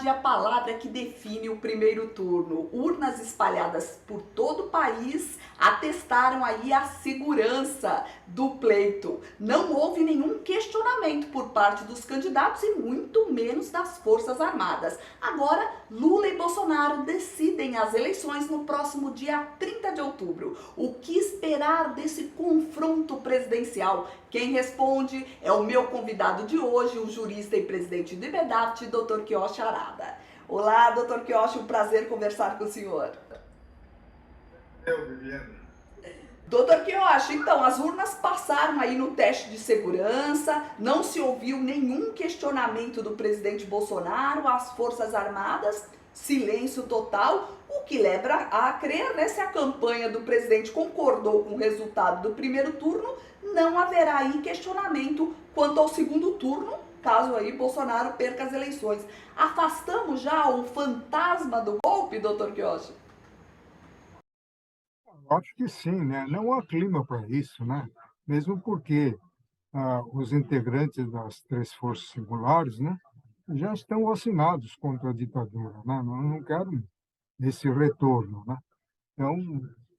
verdade, a palavra que define o primeiro turno. Urnas espalhadas por todo o país atestaram aí a segurança do pleito. Não houve nenhum questionamento por parte dos candidatos e muito menos das Forças Armadas. Agora, Lula e Bolsonaro decidem as eleições no próximo dia 30 de outubro. O que esperar desse confronto presidencial? Quem responde é o meu convidado de hoje, o jurista e presidente do IBEDAFT, Dr. Quioche Arada. Olá, Dr. Quioche, um prazer conversar com o senhor. Viviane. Doutor Quioche, então, as urnas passaram aí no teste de segurança, não se ouviu nenhum questionamento do presidente Bolsonaro, as Forças Armadas, silêncio total, o que leva a crer, né, se a campanha do presidente concordou com o resultado do primeiro turno, não haverá aí questionamento quanto ao segundo turno, caso aí Bolsonaro perca as eleições. Afastamos já o fantasma do golpe, doutor Quioche? Acho que sim, né? Não há clima para isso, né? Mesmo porque os integrantes das três forças singulares, né, já estão vacinados contra a ditadura, né? Não quero esse retorno, né? Então,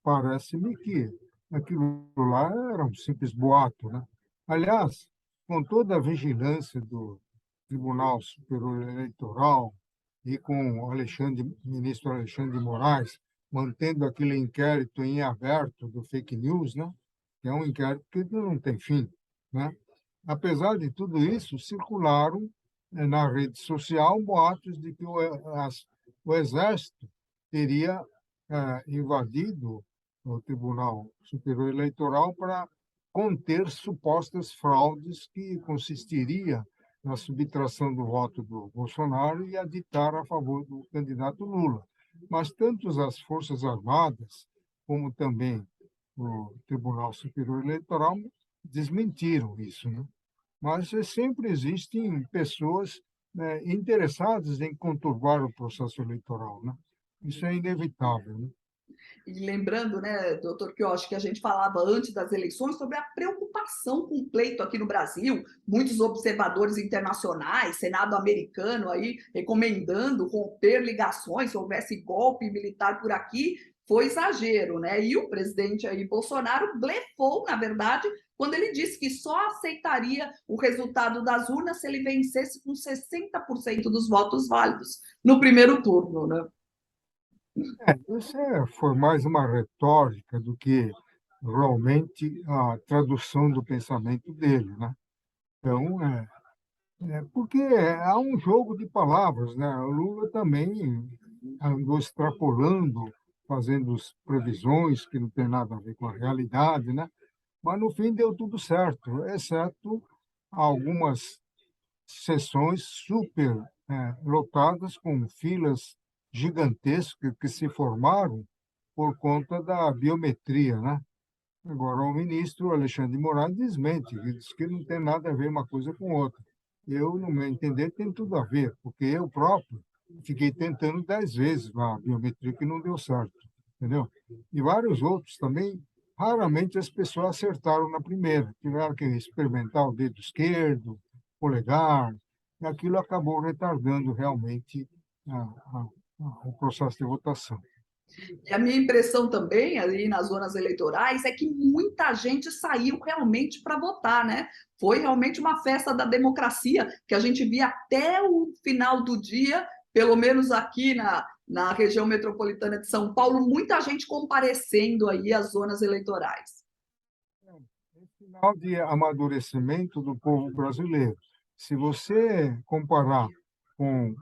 parece-me que aquilo lá era um simples boato, né? Aliás, com toda a vigilância do Tribunal Superior Eleitoral e com o ministro Alexandre de Moraes, mantendo aquele inquérito em aberto do fake news, né? Que é um inquérito que não tem fim, né? Apesar de tudo isso, circularam na rede social boatos de que o Exército teria invadido o Tribunal Superior Eleitoral para conter supostas fraudes que consistiria na subtração do voto do Bolsonaro e aditar a favor do candidato Lula. Mas tanto as Forças Armadas como também o Tribunal Superior Eleitoral desmentiram isso, né? Mas sempre existem pessoas, né, interessadas em conturbar o processo eleitoral, né? Isso é inevitável, né? E lembrando, né, doutor, que eu acho que a gente falava antes das eleições sobre a preocupação com o pleito aqui no Brasil, muitos observadores internacionais, Senado americano aí recomendando romper ligações, se houvesse golpe militar por aqui, foi exagero, né? E o presidente aí, Bolsonaro, blefou, na verdade, quando ele disse que só aceitaria o resultado das urnas se ele vencesse com 60% dos votos válidos no primeiro turno, né? Isso foi mais uma retórica do que realmente a tradução do pensamento dele, né? Então, porque há um jogo de palavras, né? O Lula também andou extrapolando, fazendo previsões que não tem nada a ver com a realidade, né? Mas no fim deu tudo certo, exceto algumas sessões super lotadas, com filas gigantescas que se formaram por conta da biometria, né? Agora, o ministro Alexandre de Moraes desmente, ele diz que não tem nada a ver uma coisa com outra. Eu, no meu entender, tem tudo a ver, porque eu próprio fiquei tentando 10 vezes lá a biometria que não deu certo, entendeu? E vários outros também, raramente as pessoas acertaram na primeira, tiveram que experimentar o dedo esquerdo, polegar, e aquilo acabou retardando realmente o processo de votação. E a minha impressão também, ali nas zonas eleitorais, é que muita gente saiu realmente para votar, né? Foi realmente uma festa da democracia, que a gente via até o final do dia, pelo menos aqui na região metropolitana de São Paulo, muita gente comparecendo aí às zonas eleitorais. É sinal de amadurecimento do povo brasileiro. Se você comparar com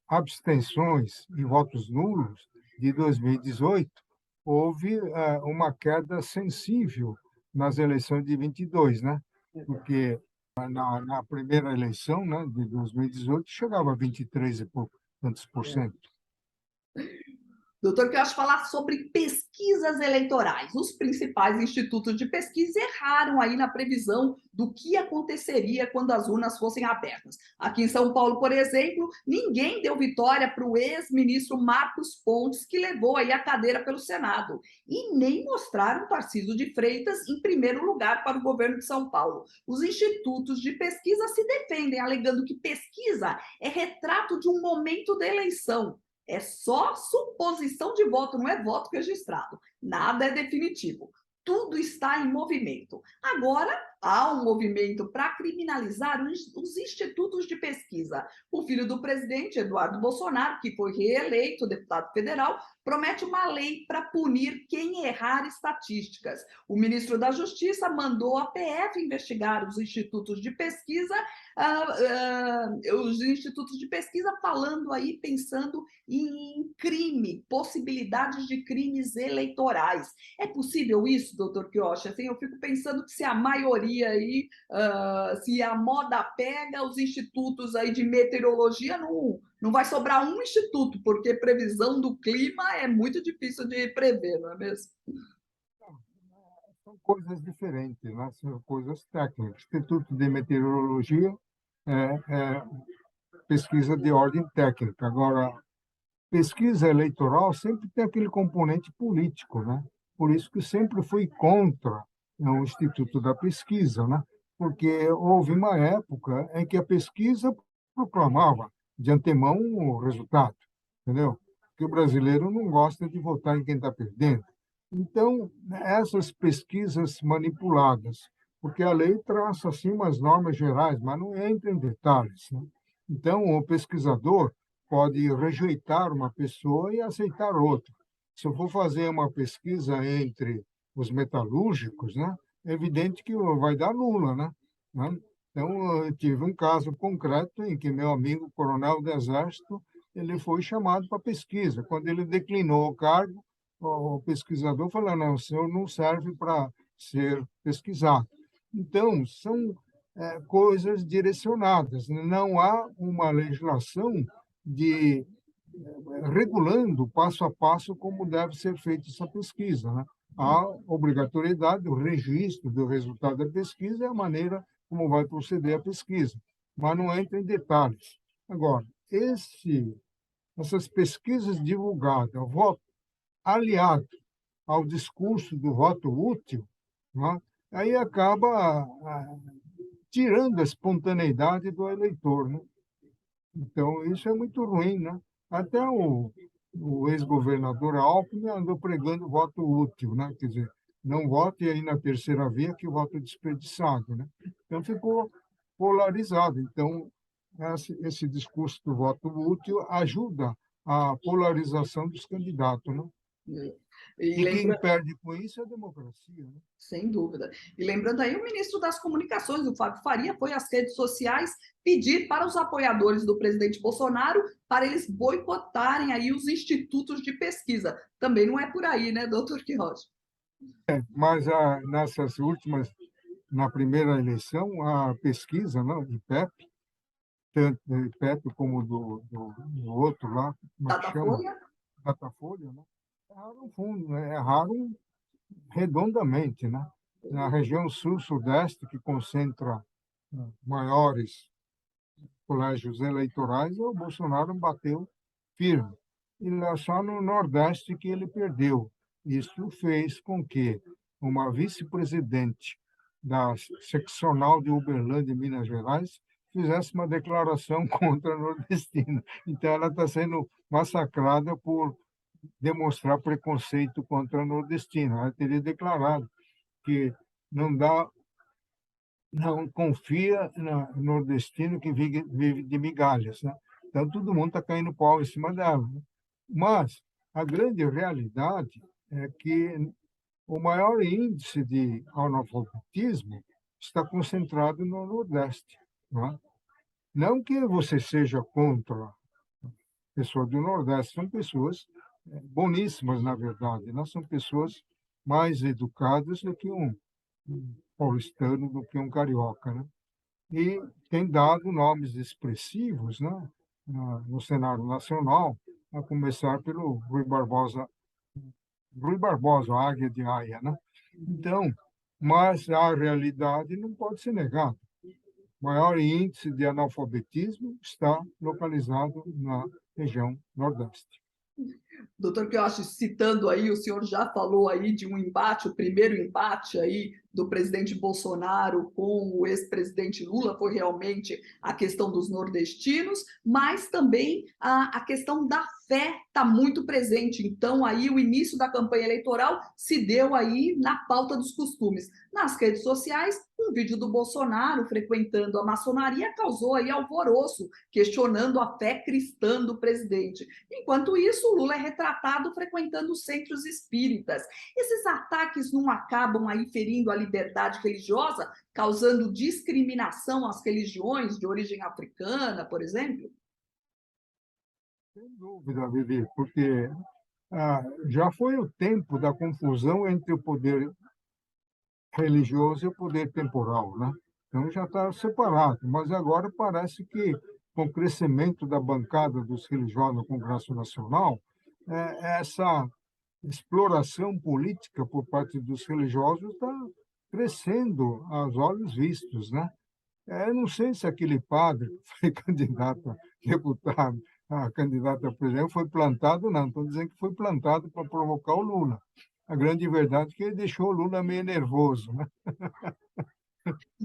abstenções e votos nulos de 2018, houve uma queda sensível nas eleições de 22, né? Porque na primeira eleição, né, de 2018, chegava a 23 e pouco, tantos por cento. Doutor, que eu acho falar sobre pesquisas eleitorais. Os principais institutos de pesquisa erraram aí na previsão do que aconteceria quando as urnas fossem abertas. Aqui em São Paulo, por exemplo, ninguém deu vitória para o ex-ministro Marcos Pontes, que levou aí a cadeira pelo Senado. E nem mostraram Tarcísio de Freitas em primeiro lugar para o governo de São Paulo. Os institutos de pesquisa se defendem, alegando que pesquisa é retrato de um momento da eleição. É só suposição de voto, não é voto registrado. Nada é definitivo. Tudo está em movimento. Agora, há um movimento para criminalizar os institutos de pesquisa. O filho do presidente, Eduardo Bolsonaro, que foi reeleito deputado federal, promete uma lei para punir quem errar estatísticas. O ministro da Justiça mandou a PF investigar os institutos de pesquisa, falando aí, pensando em crime, possibilidades de crimes eleitorais. É possível isso, doutor Quiocha? Assim, eu fico pensando que se a maioria aí, se a moda pega, os institutos aí de meteorologia não vai sobrar um instituto, porque previsão do clima é muito difícil de prever, não é mesmo? São coisas diferentes, né? São coisas técnicas. Instituto de Meteorologia é pesquisa de ordem técnica. Agora, pesquisa eleitoral sempre tem aquele componente político, né? Por isso que sempre fui contra o Instituto da Pesquisa, né? Porque houve uma época em que a pesquisa proclamava de antemão o resultado, entendeu? Que o brasileiro não gosta de votar em quem está perdendo. Então, essas pesquisas manipuladas, porque a lei traça assim umas normas gerais, mas não entra em detalhes, né? Então, o pesquisador pode rejeitar uma pessoa e aceitar outra. Se eu for fazer uma pesquisa entre os metalúrgicos, né, é evidente que vai dar nula, né? Então, eu tive um caso concreto em que meu amigo coronel do Exército ele foi chamado para pesquisa. Quando ele declinou o cargo, o pesquisador falou: não, o senhor não serve para ser pesquisado. Então, são coisas direcionadas. Não há uma legislação de regulando passo a passo como deve ser feita essa pesquisa, né? A obrigatoriedade, o registro do resultado da pesquisa é a maneira como vai proceder a pesquisa, mas não entra em detalhes. Agora, essas pesquisas divulgadas, o voto aliado ao discurso do voto útil, né? Aí acaba tirando a espontaneidade do eleitor, né? Então, isso é muito ruim, né? Até o ex-governador Alckmin andou pregando voto útil, né? Quer dizer, não vote aí na terceira via que o voto é desperdiçado, né? Então, ficou polarizado. Então, esse discurso do voto útil ajuda a polarização dos candidatos, né? E E quem lembra, perde com isso é a democracia, né? sem dúvida. E lembrando aí, o ministro das Comunicações, o Fábio Faria, foi às redes sociais pedir para os apoiadores do presidente Bolsonaro para eles boicotarem aí os institutos de pesquisa. Também não é por aí, né, doutor Queiroz? Mas nessas últimas, na primeira eleição, a pesquisa, né, IPEP, tanto do IPEP como do outro lá, como é que chama? Datafolha? Datafolha, né? Erraram fundo, né? Erraram redondamente, né? Na região sul-sudeste, que concentra maiores colégios eleitorais, o Bolsonaro bateu firme. E lá só no Nordeste que ele perdeu. Isso fez com que uma vice-presidente da seccional de Uberlândia, em Minas Gerais, fizesse uma declaração contra a nordestina. Então, ela está sendo massacrada por demonstrar preconceito contra a nordestina. Ela teria declarado que não dá, não confia no nordestino que vive de migalhas, né? Então, todo mundo está caindo pau em cima dela, né? Mas a grande realidade é que o maior índice de analfabetismo está concentrado no Nordeste, não é? Não que você seja contra a pessoa do Nordeste, são pessoas boníssimas, na verdade, né? São pessoas mais educadas do que um paulistano, do que um carioca, né? E tem dado nomes expressivos, né, no cenário nacional, a começar pelo Rui Barbosa, a Águia de Aia, né? Então, mas a realidade não pode ser negada. O maior índice de analfabetismo está localizado na região Nordeste. Doutor Quiochi, citando aí, o senhor já falou aí de um embate, o primeiro embate aí do presidente Bolsonaro com o ex-presidente Lula foi realmente a questão dos nordestinos, mas também a questão da fé está muito presente. Então, aí o início da campanha eleitoral se deu aí na pauta dos costumes. Nas redes sociais, um vídeo do Bolsonaro frequentando a maçonaria causou aí alvoroço, questionando a fé cristã do presidente. Enquanto isso, o Lula é retratado frequentando centros espíritas. Esses ataques não acabam aí ferindo a liberdade religiosa, causando discriminação às religiões de origem africana, por exemplo? Sem dúvida, Vivi, porque já foi o tempo da confusão entre o poder religioso e o poder temporal, né? Então já está separado, mas agora parece que com o crescimento da bancada dos religiosos no Congresso Nacional, essa exploração política por parte dos religiosos está crescendo aos olhos vistos, né? Não sei se aquele padre que foi candidato a deputado, a candidato a presidente, foi plantado, não. Estou dizendo que foi plantado para provocar o Lula. A grande verdade é que ele deixou o Lula meio nervoso, né?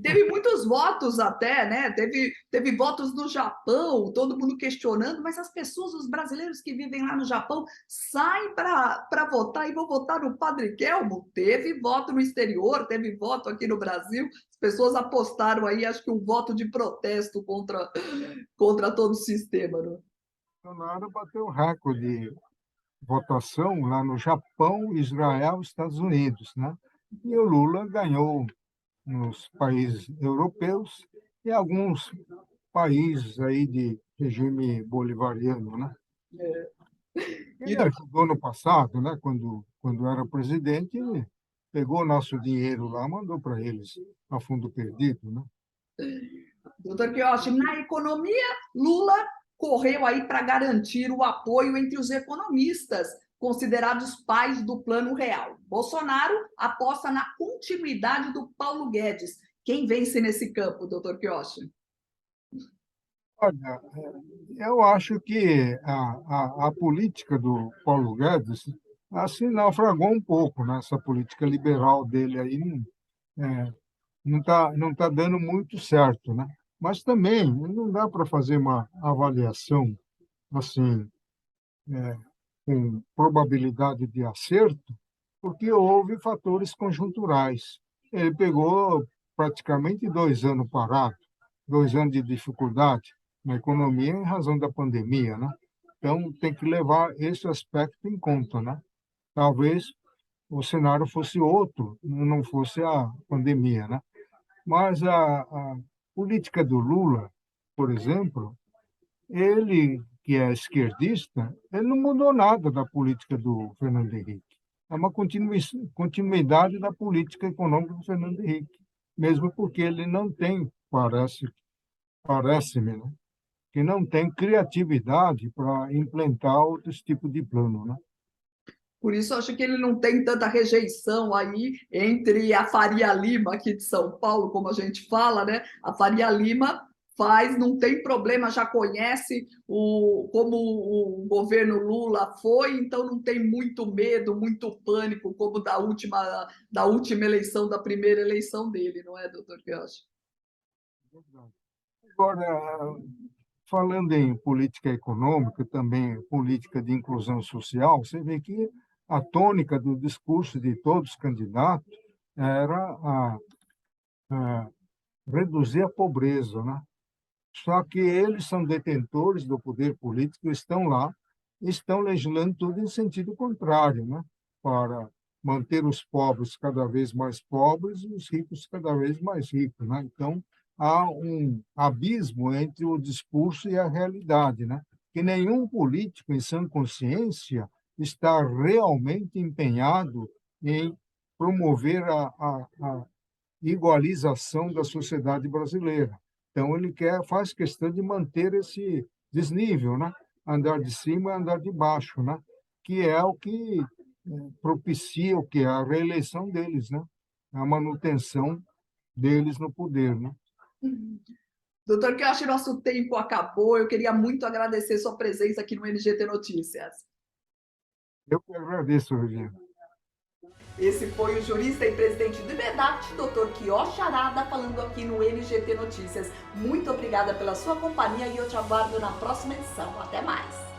Teve muitos votos até, né? Teve votos no Japão, todo mundo questionando, mas as pessoas, os brasileiros que vivem lá no Japão, saem para votar e vão votar no Padre Kelmo. Teve voto no exterior, teve voto aqui no Brasil. As pessoas apostaram aí, acho que um voto de protesto contra todo o sistema, né? Bolsonaro bateu recorde de votação lá no Japão, Israel e Estados Unidos, né? E o Lula ganhou nos países europeus e alguns países aí de regime bolivariano, né? E Ele ajudou no passado, né? Quando era presidente, ele pegou nosso dinheiro lá, mandou para eles a fundo perdido, né? doutor Quiochi, na economia, Lula correu aí para garantir o apoio entre os economistas, considerados pais do Plano Real. Bolsonaro aposta na continuidade do Paulo Guedes. Quem vence nesse campo, doutor Quiochi? Olha, eu acho que a política do Paulo Guedes assim naufragou um pouco, né? Essa política liberal dele aí não tá dando muito certo, né? Mas também não dá para fazer uma avaliação assim com probabilidade de acerto, porque houve fatores conjunturais. Ele pegou praticamente 2 anos parado, 2 anos de dificuldade na economia em razão da pandemia, né? Então tem que levar esse aspecto em conta, né? Talvez o cenário fosse outro, não fosse a pandemia, né? Mas a política do Lula, por exemplo, ele, que é esquerdista, ele não mudou nada da política do Fernando Henrique. É uma continuidade da política econômica do Fernando Henrique, mesmo porque ele não tem, parece-me, né, que não tem criatividade para implantar outros tipos de plano, né? Por isso, acho que ele não tem tanta rejeição aí entre a Faria Lima, aqui de São Paulo, como a gente fala, né? A Faria Lima faz, não tem problema, já conhece como o governo Lula foi, então não tem muito medo, muito pânico, como da última eleição, da primeira eleição dele, não é, doutor Quiochi? Agora, falando em política econômica, também política de inclusão social, você vê que a tônica do discurso de todos os candidatos era a reduzir a pobreza, né? Só que eles são detentores do poder político, estão lá, estão legislando tudo em sentido contrário, né? Para manter os pobres cada vez mais pobres e os ricos cada vez mais ricos, né? Então, há um abismo entre o discurso e a realidade, né? Que nenhum político em sã consciência está realmente empenhado em promover a igualização da sociedade brasileira. Então, ele faz questão de manter esse desnível, né? andar de cima e andar de baixo, né? Que é o que propicia o que? A reeleição deles, né? A manutenção deles no poder, né? Doutor Kiyoshi, nosso tempo acabou. Eu queria muito agradecer sua presença aqui no NGT Notícias. Eu que agradeço, Regina. Esse foi o jurista e presidente do IBEDAT, Dr. Kiyoshi Arada, falando aqui no NGT Notícias. Muito obrigada pela sua companhia e eu te aguardo na próxima edição. Até mais!